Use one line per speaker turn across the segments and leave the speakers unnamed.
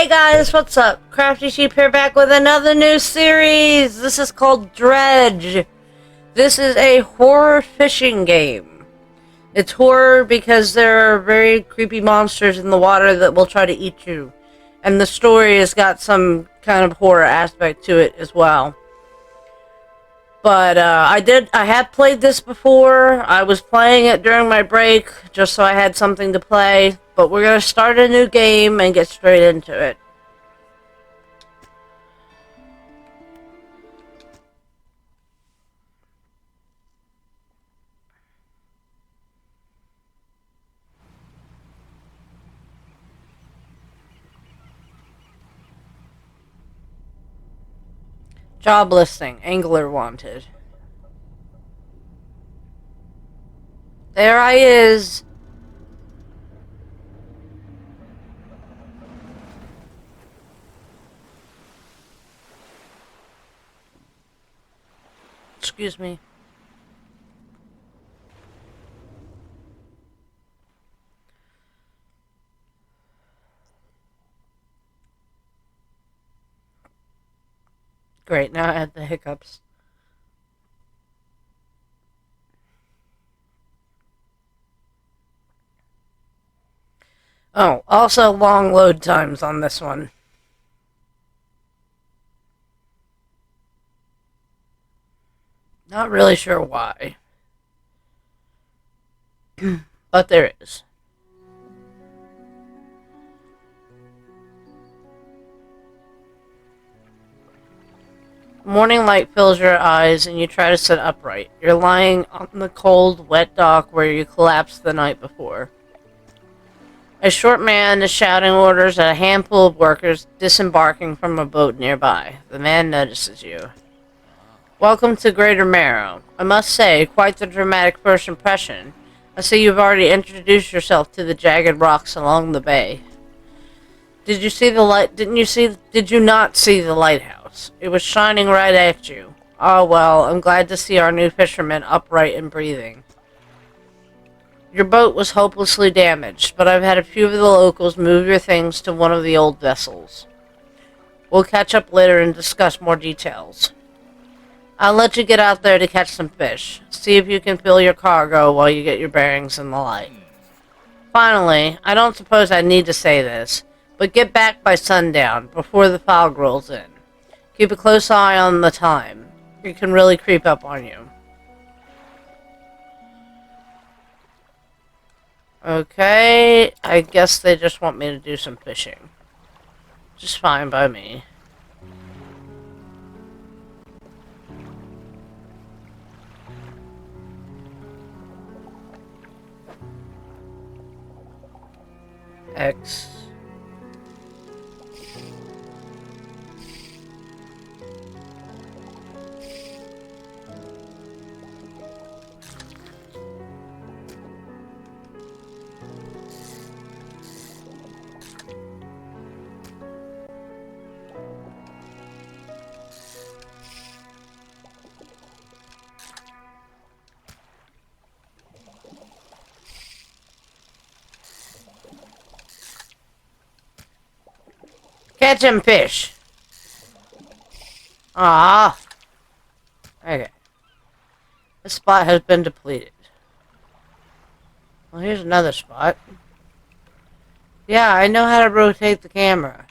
Hey guys, what's up? Crafty Sheep here, back with another new series. This is called Dredge. This is a horror fishing game. It's horror because there are very creepy monsters in the water that will try to eat you. And the story has got some kind of horror aspect to it as well. But I had played this before. I was playing it during my break just so I had something to play. But we're going to start a new game and get straight into it. Job listing. Angler wanted. There I is. Excuse me. Great, now I had the hiccups. Oh, also long load times on this one. Not really sure why. But there is. Morning light fills your eyes and you try to sit upright. You're lying on the cold, wet dock where you collapsed the night before. A short man is shouting orders at a handful of workers disembarking from a boat nearby. The man notices you. Welcome to Greater Marrow. I must say, quite the dramatic first impression. I see you've already introduced yourself to the jagged rocks along the bay. Did you see the light? Did you not see the lighthouse? It was shining right at you. Oh well, I'm glad to see our new fisherman upright and breathing. Your boat was hopelessly damaged, but I've had a few of the locals move your things to one of the old vessels. We'll catch up later and discuss more details. I'll let you get out there to catch some fish. See if you can fill your cargo while you get your bearings in the light. Finally, I don't suppose I need to say this, but get back by sundown, before the fog rolls in. Keep a close eye on the time. It can really creep up on you. Okay, I guess they just want me to do some fishing. Just fine by me. X. Catch him, fish. Ah. Okay. This spot has been depleted. Well, here's another spot. Yeah, I know how to rotate the camera.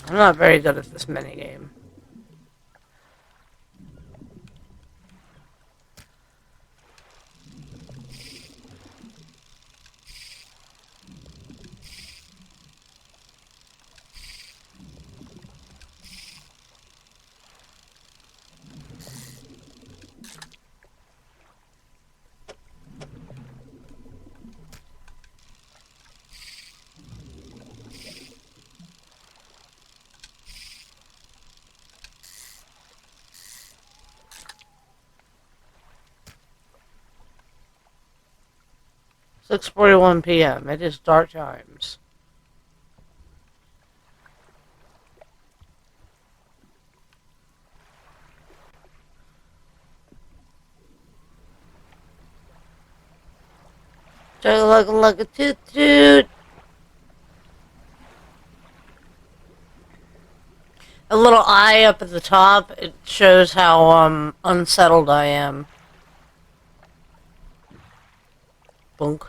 I'm not very good at this minigame. It's 6:41 p.m. It is dark times. Looking like a toot toot. A little eye up at the top, it shows how unsettled I am. Bunk.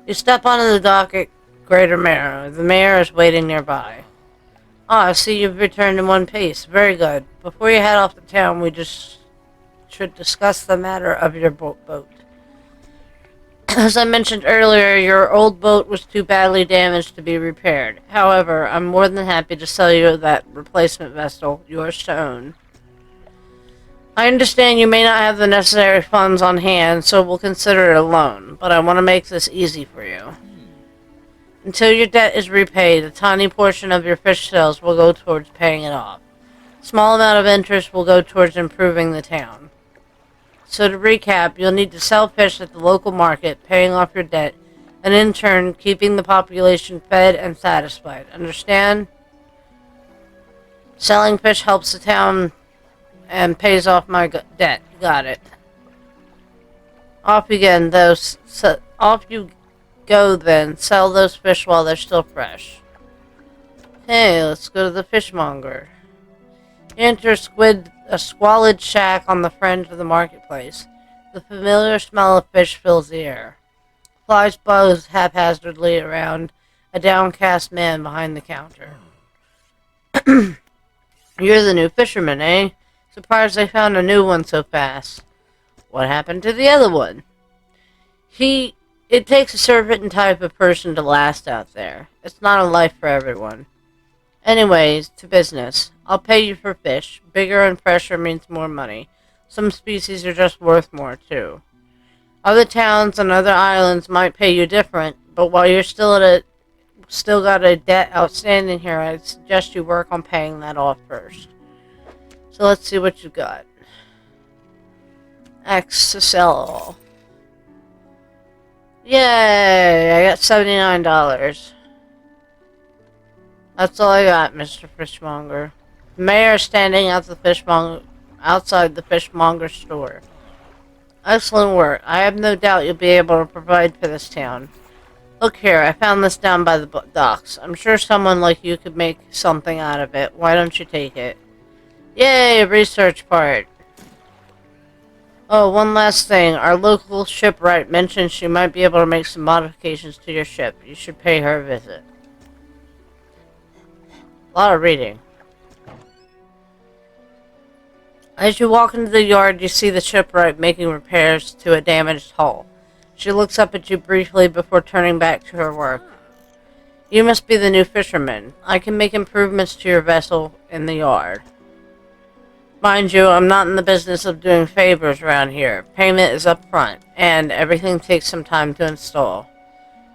You step onto the dock at Greater Marrow. The mayor is waiting nearby. Ah, I see you've returned in one piece. Very good. Before you head off to town, we just should discuss the matter of your boat. As I mentioned earlier, your old boat was too badly damaged to be repaired. However, I'm more than happy to sell you that replacement vessel, yours to own. I understand you may not have the necessary funds on hand, so we'll consider it a loan, but I want to make this easy for you. Until your debt is repaid, a tiny portion of your fish sales will go towards paying it off. A small amount of interest will go towards improving the town. So to recap, you'll need to sell fish at the local market, paying off your debt, and in turn, keeping the population fed and satisfied. Understand? Selling fish helps the town and pays off my debt. Got it. Off again, though. Off you go then. Sell those fish while they're still fresh. Hey, let's go to the fishmonger. Enter a squalid shack on the fringe of the marketplace. The familiar smell of fish fills the air. Flies buzz haphazardly around a downcast man behind the counter. You're the new fisherman, eh? Surprised they found a new one so fast. What happened to the other one? It takes a certain type of person to last out there. It's not a life for everyone. Anyways, to business. I'll pay you for fish. Bigger and fresher means more money. Some species are just worth more, too. Other towns and other islands might pay you different, but while you're still got a debt outstanding here, I'd suggest you work on paying that off first. So let's see what you got. X to sell all. Yay! I got $79. That's all I got, Mr. Fishmonger. The mayor is standing outside the fishmonger store. Excellent work. I have no doubt you'll be able to provide for this town. Look here, I found this down by the docks. I'm sure someone like you could make something out of it. Why don't you take it? Yay, research part. Oh, one last thing. Our local shipwright mentioned she might be able to make some modifications to your ship. You should pay her a visit. A lot of reading. As you walk into the yard, you see the shipwright making repairs to a damaged hull. She looks up at you briefly before turning back to her work. You must be the new fisherman. I can make improvements to your vessel in the yard. Mind you, I'm not in the business of doing favors around here. Payment is up front, and everything takes some time to install.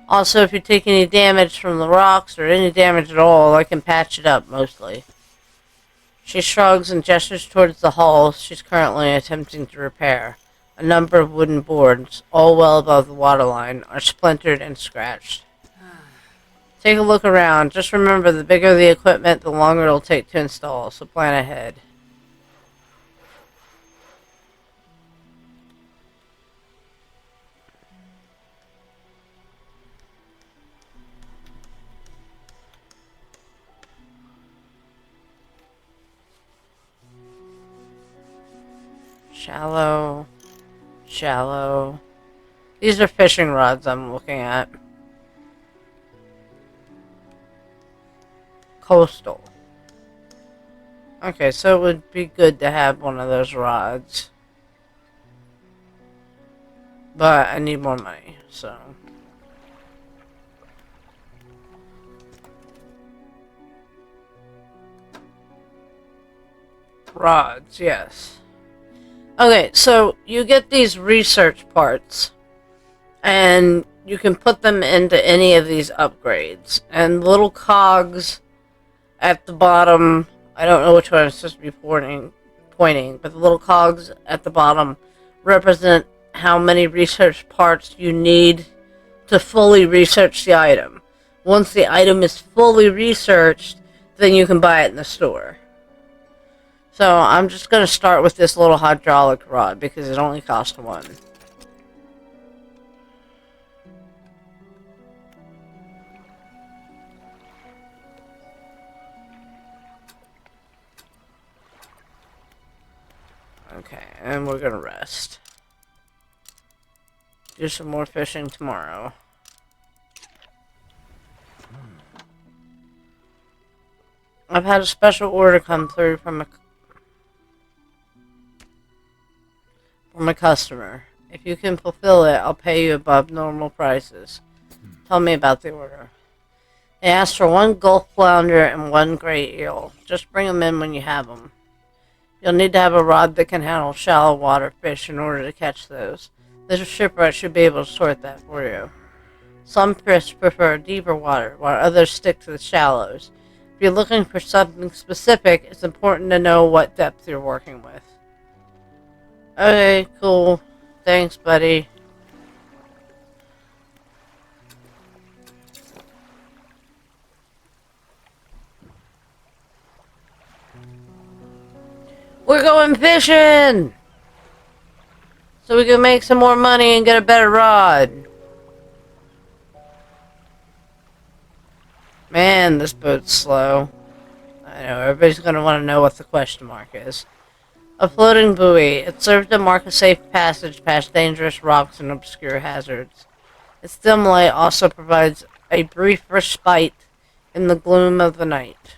Also, if you take any damage from the rocks, or any damage at all, I can patch it up, mostly. She shrugs and gestures towards the hull she's currently attempting to repair. A number of wooden boards, all well above the waterline, are splintered and scratched. Take a look around. Just remember, the bigger the equipment, the longer it'll take to install, so plan ahead. Shallow. Shallow. These are fishing rods I'm looking at. Coastal. Okay, so it would be good to have one of those rods. But I need more money, so... Rods, yes. Okay, so you get these research parts, and you can put them into any of these upgrades. And little cogs at the bottom, I don't know which one I'm supposed to be pointing, but the little cogs at the bottom represent how many research parts you need to fully research the item. Once the item is fully researched, then you can buy it in the store. So I'm just going to start with this little hydraulic rod because it only costs one. Okay, and we're going to rest. Do some more fishing tomorrow. I've had a special order come through from a customer. If you can fulfill it, I'll pay you above normal prices. Tell me about the order. They asked for 1 Gulf Flounder and 1 Gray Eel. Just bring them in when you have them. You'll need to have a rod that can handle shallow water fish in order to catch those. This shipwright should be able to sort that for you. Some fish prefer deeper water, while others stick to the shallows. If you're looking for something specific, it's important to know what depth you're working with. Okay, cool. Thanks, buddy. We're going fishing! So we can make some more money and get a better rod. Man, this boat's slow. I know, everybody's gonna want to know what the question mark is. A floating buoy. It serves to mark a safe passage past dangerous rocks and obscure hazards. Its dim light also provides a brief respite in the gloom of the night.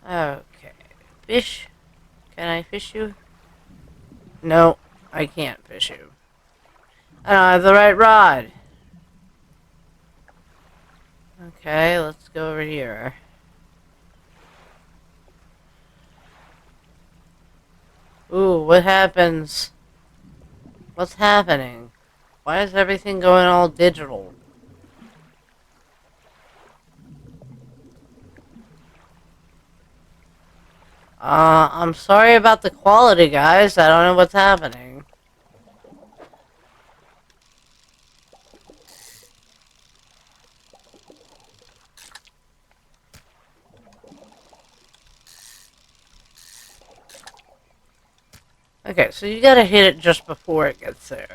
Okay. Fish? Can I fish you? No, I can't fish you. I don't have the right rod. Okay, let's go over here. Ooh, what happens? What's happening? Why is everything going all digital? I'm sorry about the quality, guys. I don't know what's happening. Okay, so you gotta hit it just before it gets there.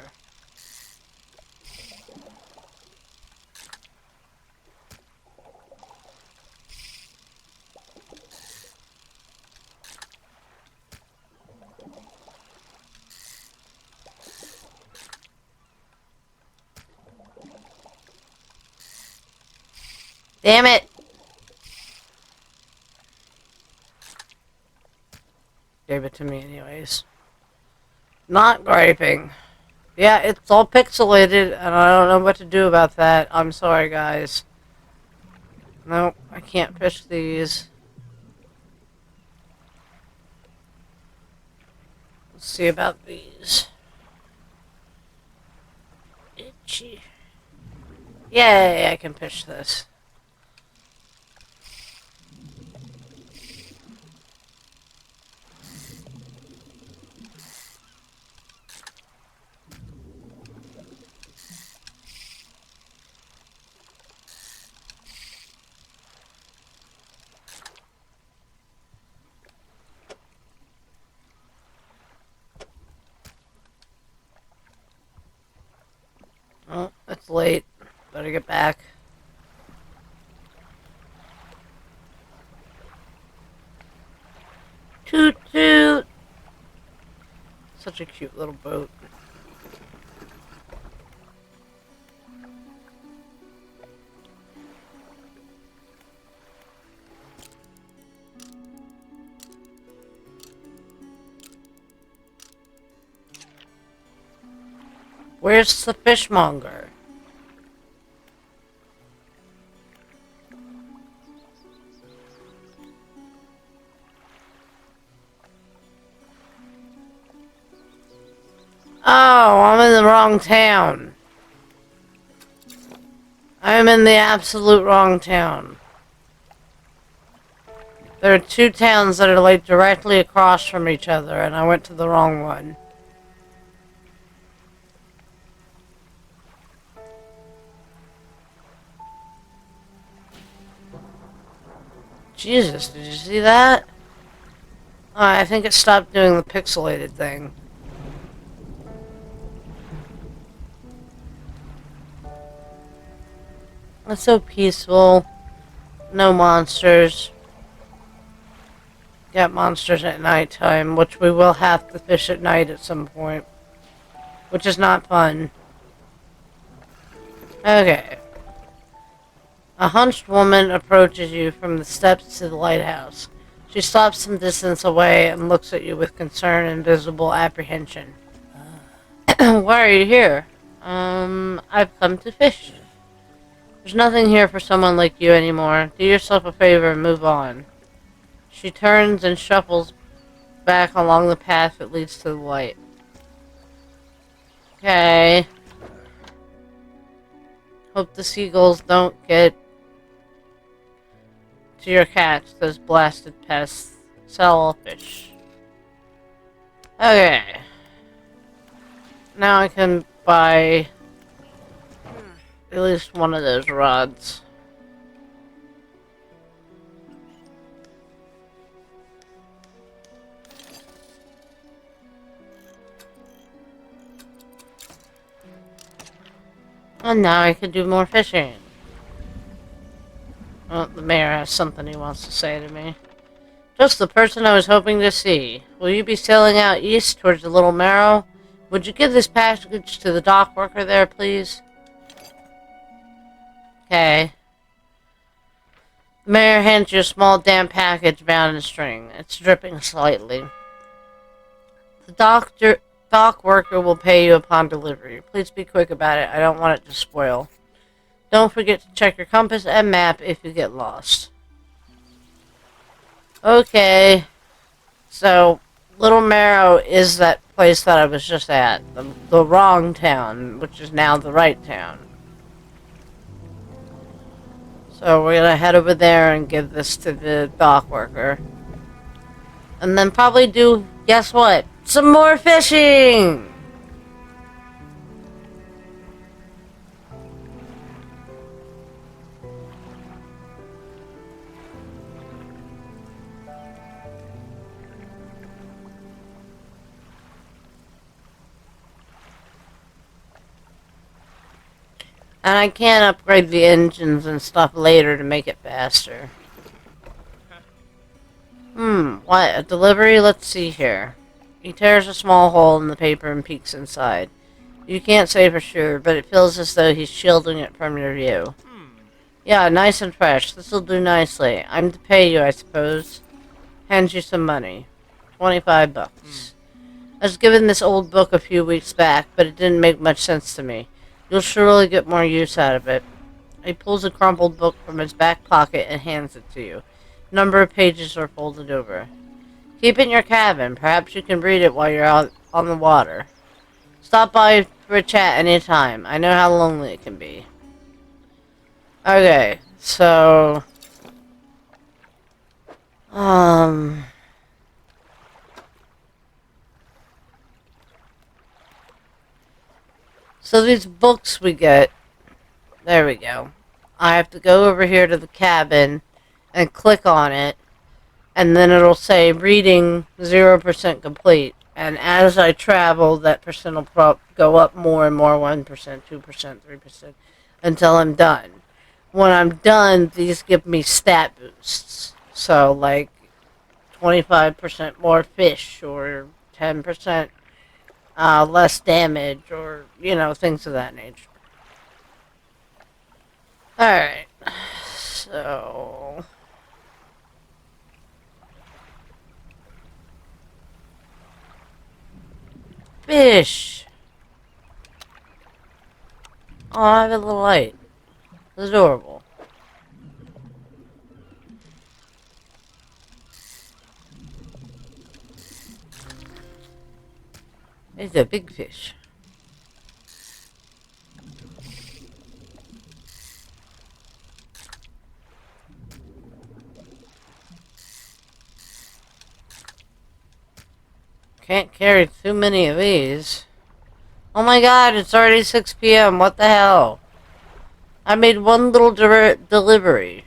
Damn it! Gave it to me anyways. Not griping. Yeah, it's all pixelated, and I don't know what to do about that. I'm sorry, guys. Nope, I can't fish these. Let's see about these. Itchy. Yay, I can fish this. Oh, it's late. Better get back. Toot toot! Such a cute little boat. Where's the fishmonger? Oh, I'm in the wrong town. I'm in the absolute wrong town. There are 2 towns that are like directly across from each other, and I went to the wrong one. Jesus, did you see that? I think it stopped doing the pixelated thing. It's so peaceful. No monsters. Get monsters at nighttime, which we will have to fish at night at some point. Which is not fun. Okay. A hunched woman approaches you from the steps to the lighthouse. She stops some distance away and looks at you with concern and visible apprehension. Why are you here? I've come to fish. There's nothing here for someone like you anymore. Do yourself a favor and move on. She turns and shuffles back along the path that leads to the light. Okay. Hope the seagulls don't get to your catch, those blasted pests. Sell all fish. Okay. Now I can buy at least one of those rods. And now I can do more fishing. Oh, the mayor has something he wants to say to me. Just the person I was hoping to see. Will you be sailing out east towards the Little Marrow? Would you give this package to the dock worker there, please? Okay. The mayor hands you a small damp package bound in string. It's dripping slightly. The dock worker will pay you upon delivery. Please be quick about it. I don't want it to spoil. Don't forget to check your compass and map if you get lost. Okay. So, Little Marrow is that place that I was just at. The wrong town, which is now the right town. So we're gonna head over there and give this to the dock worker. And then probably do, guess what? Some more fishing! And I can upgrade the engines and stuff later to make it faster. What? A delivery? Let's see here. He tears a small hole in the paper and peeks inside. You can't say for sure, but it feels as though he's shielding it from your view. Yeah, nice and fresh. This'll do nicely. I'm to pay you, I suppose. Hands you some money. 25 bucks. I was given this old book a few weeks back, but it didn't make much sense to me. You'll surely get more use out of it. He pulls a crumpled book from his back pocket and hands it to you. A number of pages are folded over. Keep it in your cabin. Perhaps you can read it while you're out on the water. Stop by for a chat anytime. I know how lonely it can be. Okay, so... So these books we get... There we go. I have to go over here to the cabin and click on it. And then it'll say reading 0% complete. And as I travel, that percent will go up more and more. 1%, 2%, 3%. Until I'm done. When I'm done, these give me stat boosts. So, like, 25% more fish, or 10% less damage, or, you know, things of that nature. Alright. So... Fish! Oh, I have a little light. It's adorable. It's a big fish. Can't carry too many of these. Oh my god, it's already 6 p.m. What the hell? I made one little delivery.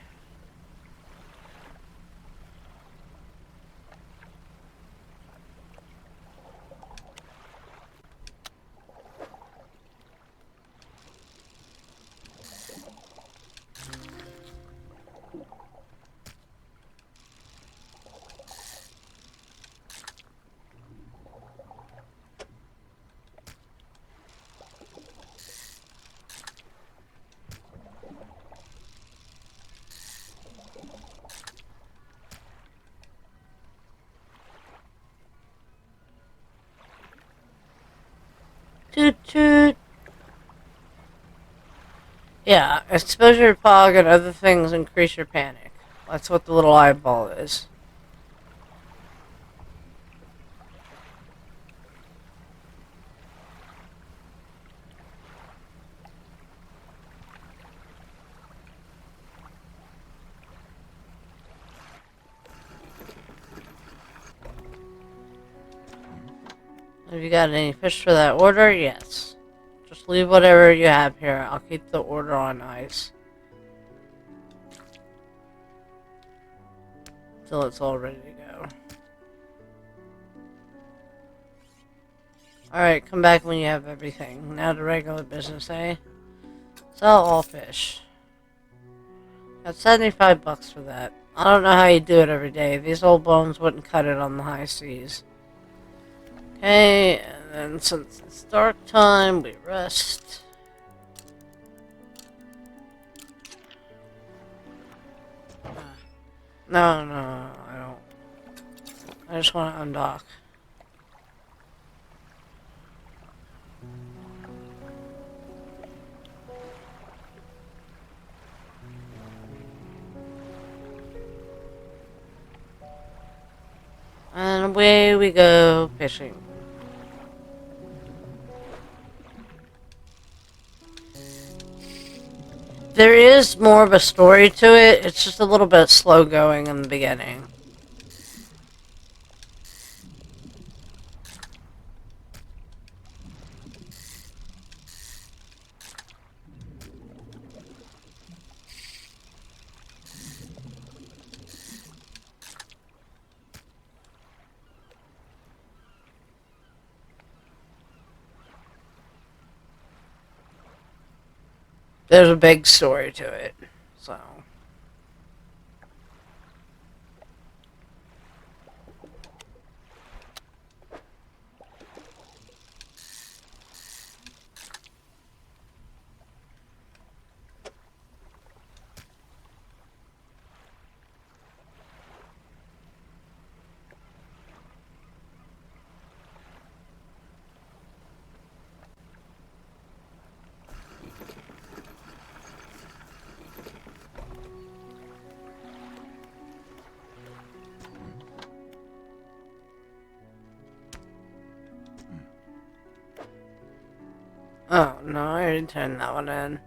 Toot toot. Yeah, exposure to fog and other things increase your panic. That's what the little eyeball is. Have you got any fish for that order? Yes. Just leave whatever you have here. I'll keep the order on ice. Till it's all ready to go. Alright, come back when you have everything. Now to regular business, eh? Sell all fish. Got 75 bucks for that. I don't know how you do it every day. These old bones wouldn't cut it on the high seas. Okay, and then since it's dark time, we rest. No, I don't. I just want to undock. And away we go fishing. There is more of a story to it. It's just a little bit slow going in the beginning. There's a big story to it, so. Oh, no, I already turned that one in.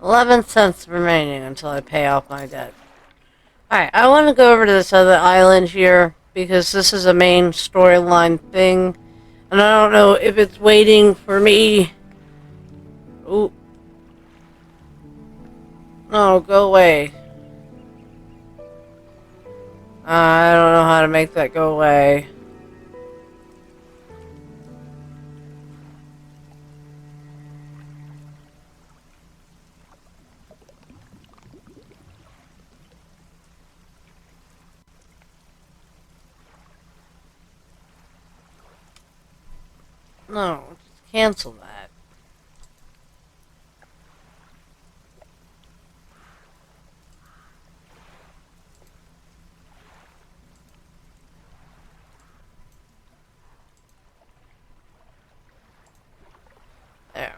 $0.11 remaining until I pay off my debt. Alright, I want to go over to this other island here, because this is a main storyline thing. And I don't know if it's waiting for me. Ooh. No, go away. I don't know how to make that go away. No, just cancel that. There.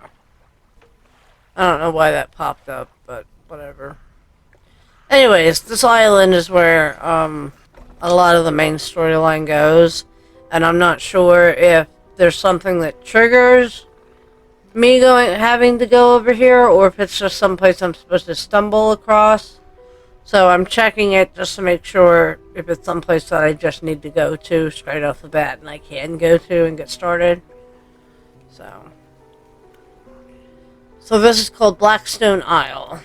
I don't know why that popped up, but whatever. Anyways, this island is where a lot of the main storyline goes, and I'm not sure if there's something that triggers me having to go over here, or if it's just someplace I'm supposed to stumble across. So I'm checking it just to make sure if it's someplace that I just need to go to straight off the bat, and I can go to and get started. So this is called Blackstone Isle.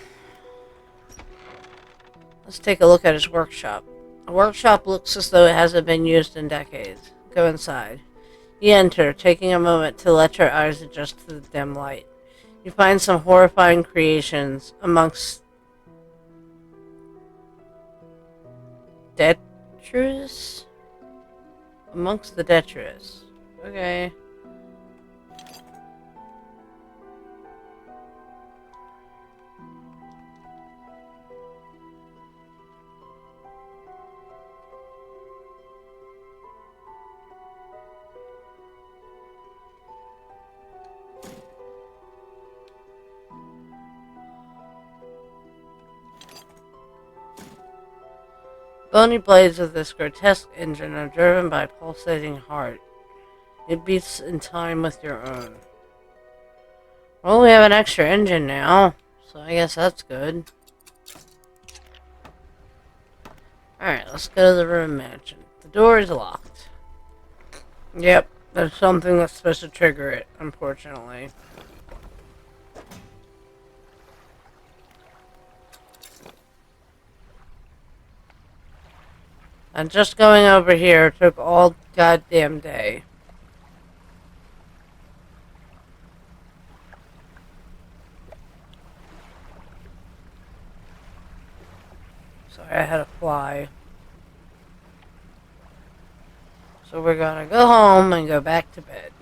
Let's take a look at his workshop. The workshop looks as though it hasn't been used in decades. Go inside. You enter, taking a moment to let your eyes adjust to the dim light. You find some horrifying creations amongst detritus? Amongst the detritus. Okay. Bony blades of this grotesque engine are driven by a pulsating heart. It beats in time with your own. Well, we have an extra engine now, so I guess that's good. Alright, let's go to the room mansion. The door is locked. Yep, there's something that's supposed to trigger it, unfortunately. And just going over here took all goddamn day. Sorry, I had to fly. So we're gonna go home and go back to bed.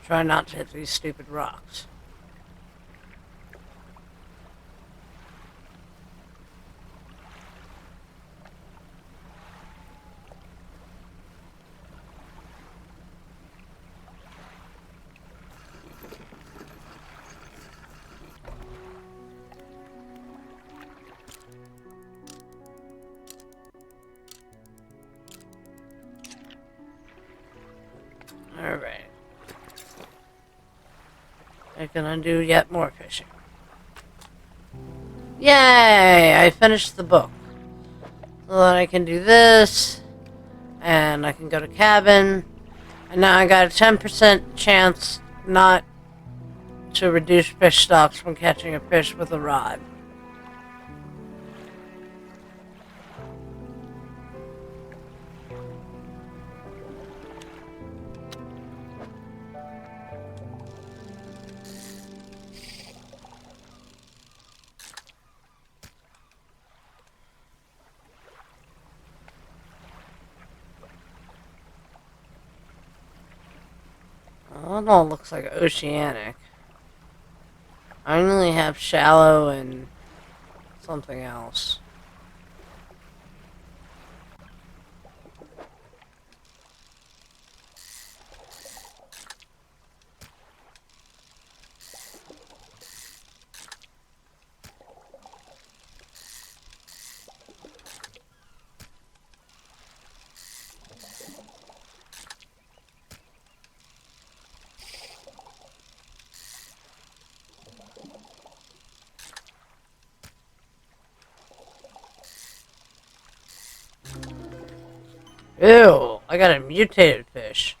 Try not to hit these stupid rocks. Alright. I'm gonna do yet more fishing. Yay! I finished the book. So then I can do this, and I can go to cabin, and now I got a 10% chance not to reduce fish stocks from catching a fish with a rod. Well, it all looks like oceanic. I only have shallow and something else. Ew, I got a mutated fish.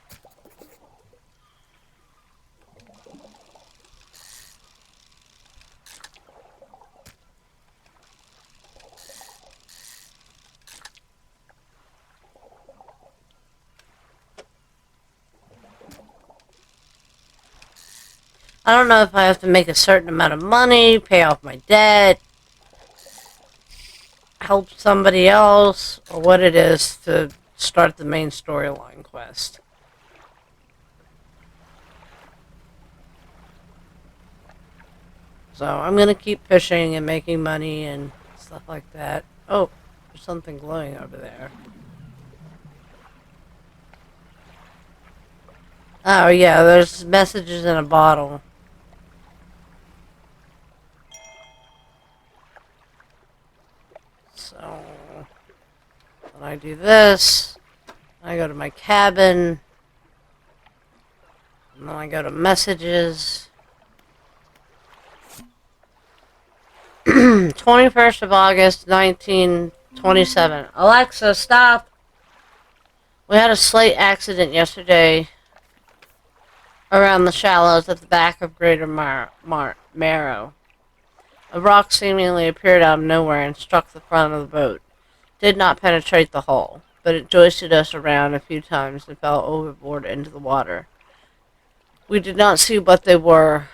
I don't know if I have to make a certain amount of money, pay off my debt, help somebody else, or what it is to start the main storyline quest. So I'm gonna keep fishing and making money and stuff like that. Oh, there's something glowing over there. Oh yeah, there's messages in a bottle. So when I do this, I go to my cabin, and then I go to messages. 21st of August, 1927. Alexa, stop! We had a slight accident yesterday around the shallows at the back of Greater Marrow. A rock seemingly appeared out of nowhere and struck the front of the boat. Did not penetrate the hull, but it joisted us around a few times and fell overboard into the water. We did not see what they were,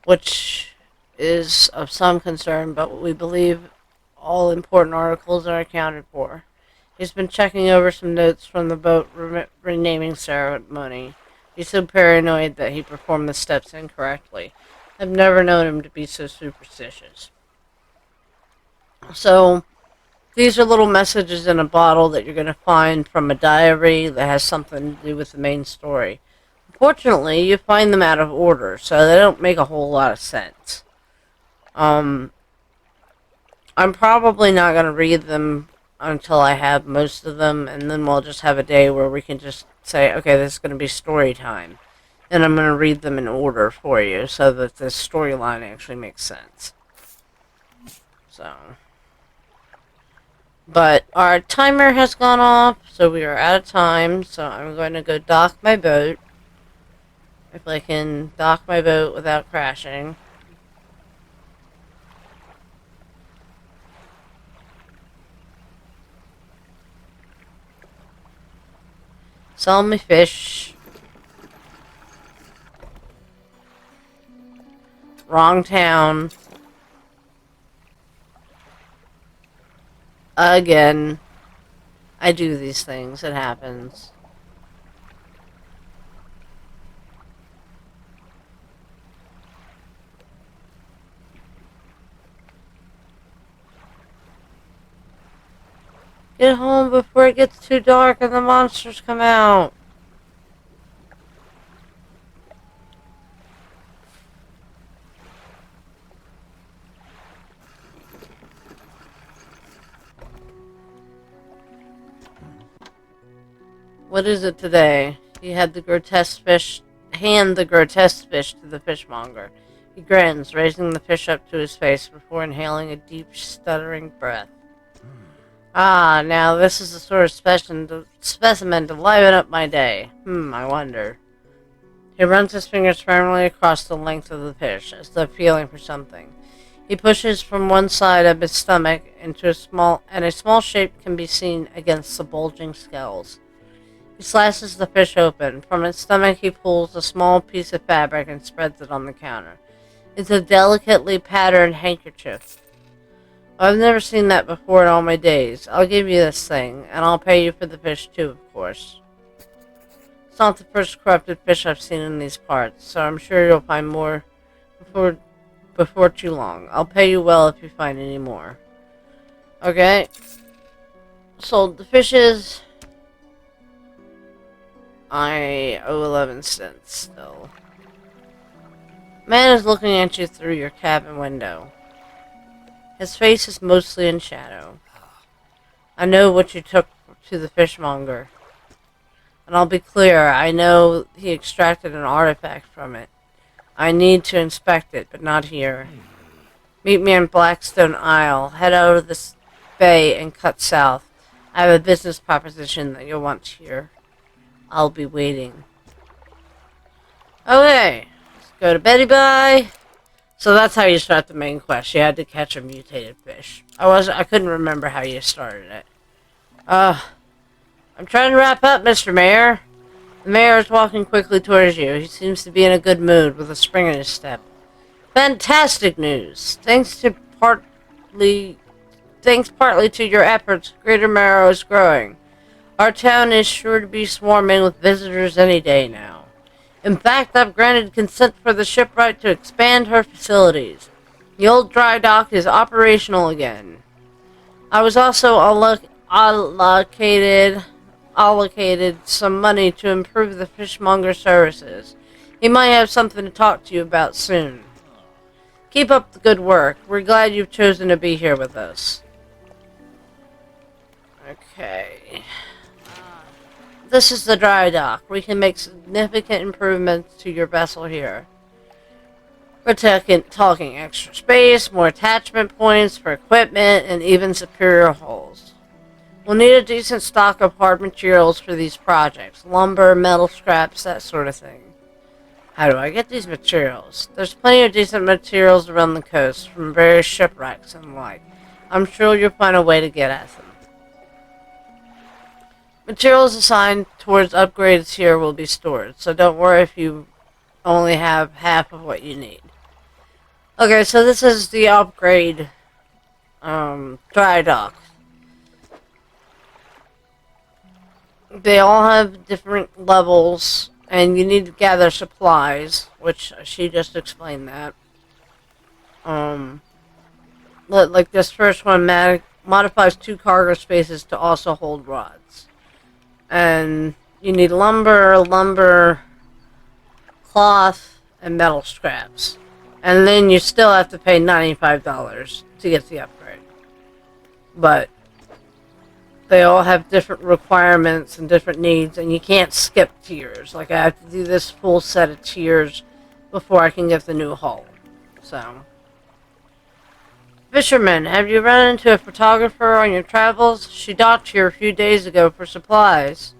which is of some concern, but we believe all important articles are accounted for. He's been checking over some notes from the boat renaming ceremony. He's so paranoid that he performed the steps incorrectly. I've never known him to be so superstitious. So, these are little messages in a bottle that you're going to find from a diary that has something to do with the main story. Unfortunately, you find them out of order, so they don't make a whole lot of sense. I'm probably not going to read them until I have most of them, and then we'll just have a day where we can just say, okay, this is going to be story time. And I'm going to read them in order for you so that the storyline actually makes sense. So. But our timer has gone off, so we are out of time, so I'm going to go dock my boat. If I can dock my boat without crashing. Sell me fish. Wrong town. Again. I do these things. It happens. Get home before it gets too dark and the monsters come out. What is it today? He had the grotesque fish. Hand the grotesque fish to the fishmonger. He grins, raising the fish up to his face before inhaling a deep, stuttering breath. Ah, now this is the sort of specimen to liven up my day. I wonder. He runs his fingers firmly across the length of the fish, as though feeling for something. He pushes from one side of his stomach into a small shape can be seen against the bulging scales. He slices the fish open. From its stomach he pulls a small piece of fabric and spreads it on the counter. It's a delicately patterned handkerchief. I've never seen that before in all my days. I'll give you this thing, and I'll pay you for the fish too, of course. It's not the first corrupted fish I've seen in these parts, so I'm sure you'll find more before too long. I'll pay you well if you find any more. Okay. Sold the fishes. I owe 11 cents still. Man is looking at you through your cabin window. His face is mostly in shadow. I know what you took to the fishmonger. And I'll be clear, I know he extracted an artifact from it. I need to inspect it, but not here. Meet me in Blackstone Isle. Head out of this bay and cut south. I have a business proposition that you'll want to hear. I'll be waiting. Okay. Let's go to Betty Bye. So that's how you start the main quest. You had to catch a mutated fish. I couldn't remember how you started it. I'm trying to wrap up, Mr. Mayor. The mayor is walking quickly towards you. He seems to be in a good mood with a spring in his step. Fantastic news. Thanks partly to your efforts, Greater Marrow is growing. Our town is sure to be swarming with visitors any day now. In fact, I've granted consent for the shipwright to expand her facilities. The old dry dock is operational again. I was also allocated some money to improve the fishmonger services. He might have something to talk to you about soon. Keep up the good work. We're glad you've chosen to be here with us. Okay. This is the dry dock. We can make significant improvements to your vessel here. We're talking extra space, more attachment points for equipment, and even superior hulls. We'll need a decent stock of hard materials for these projects. Lumber, metal scraps, that sort of thing. How do I get these materials? There's plenty of decent materials around the coast, from various shipwrecks and the like. I'm sure you'll find a way to get at them. Materials assigned towards upgrades here will be stored, so don't worry if you only have half of what you need. Okay, so this is the upgrade dry dock. They all have different levels, and you need to gather supplies, which she just explained that. Like this first one modifies 2 cargo spaces to also hold rods. And you need lumber, cloth, and metal scraps. And then you still have to pay $95 to get the upgrade. but they all have different requirements and different needs, and you can't skip tiers. Like, I have to do this full set of tiers before I can get the new hull. So, fisherman, have you run into a photographer on your travels? She docked here a few days ago for supplies.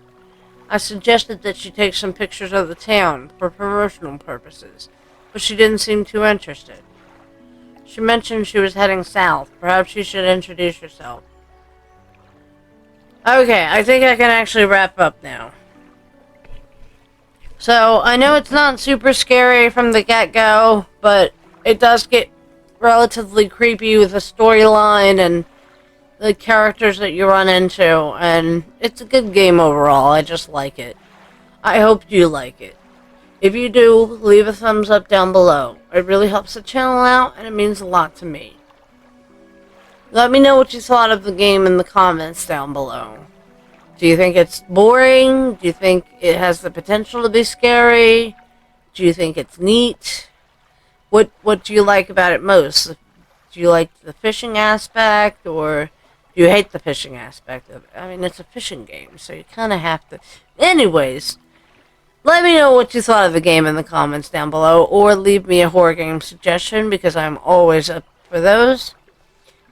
I suggested that she take some pictures of the town for promotional purposes, but she didn't seem too interested. She mentioned she was heading south. Perhaps you should introduce yourself. Okay, I think I can actually wrap up now. So, I know it's not super scary from the get-go, but it does get relatively creepy with the storyline and the characters that you run into, and it's a good game overall. I just like it. I hope you like it. If you do, leave a thumbs up down below. It really helps the channel out, and it means a lot to me. Let me know what you thought of the game in the comments down below. Do you think it's boring? Do you think it has the potential to be scary? Do you think it's neat? What do you like about it most? Do you like the fishing aspect, or do you hate the fishing aspect of it? I mean, it's a fishing game, so you kind of have to... Anyways, let me know what you thought of the game in the comments down below, or leave me a horror game suggestion, because I'm always up for those.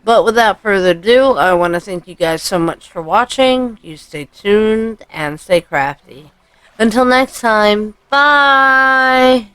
But without further ado, I want to thank you guys so much for watching. You stay tuned and stay crafty. Until next time, bye!